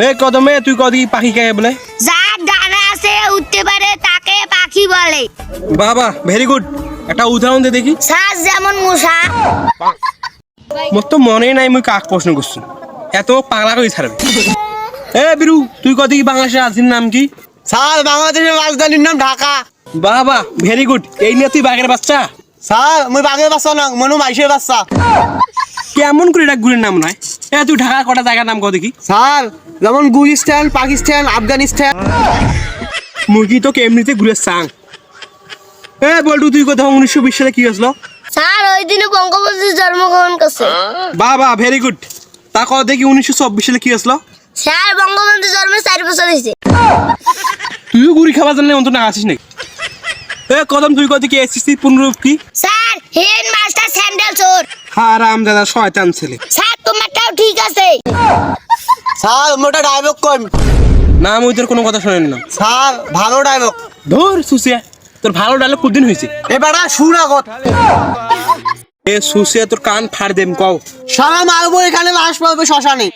এ কদমে তুই কদি পাখি কে বলে? যার ডানা আছে উঠতে পারে তাকে পাখি বলে। বাবা ভেরি গুড, একটা উদাহরণ দে দেখি। স্যার যেমন মশা। মোর তো মনে নাই মুই কাক প্রশ্ন করছি, এত পাগলা করে ছাড়বে। এ বিরু তুই কদি বাংলাদেশের রাজধানীর নাম কি? স্যার বাংলাদেশের রাজধানীর নাম ঢাকা। বাবা ভেরি গুড, এই নিয়ে তুই বাঘের বাচ্চা? স্যার মুই বাঘের বাচ্চা না, মনু মাইশের বাচ্চা। কেমন করে এটা গুলির নাম নয়? এ তুই ঢাকা কটা জায়গার নাম কত দেখি? স্যার যেমন গুলিস্তান, পাকিস্তান, আফগানিস্তান। মুরগি তো এমনিতে ঘুরে চাং। এ বলটু তুই কোথাও 1920 সালে কি হয়েছিল? স্যার ওই দিনে বঙ্গবন্ধু জন্মগ্রহণ করছে। বাবা ভেরি গুড, তা কত দেখি 1924 সালে কি হয়েছিল? স্যার বঙ্গবন্ধু জন্মে 4 বছর হয়েছে। তুইও গুড়ি খাবার জন্য অন্তত আসিস নাকি? এ কদম তুই কত কি এসেছিস পুনরূপ কি? স্যার হেড মাস্টার স্যান্ডেল চোর। হারাম দাদা শয়তান ছেলে। স্যার তোমারটাও ঠিক আছে। স্যার মোটা ডায়লগ কম। না আমি তোর কোনো কথা শোনেন না। স্যার ভালো ডায়লগ। ধর সুসিয়া, তোর ভালো ডায়লগ কতদিন হয়েছে? এবারে শুনা কথা। এ সুসিয়া তোর কান ফাড় দেম কও। সারা মারবো, এখানে লাশ পাবে শ্মশানে।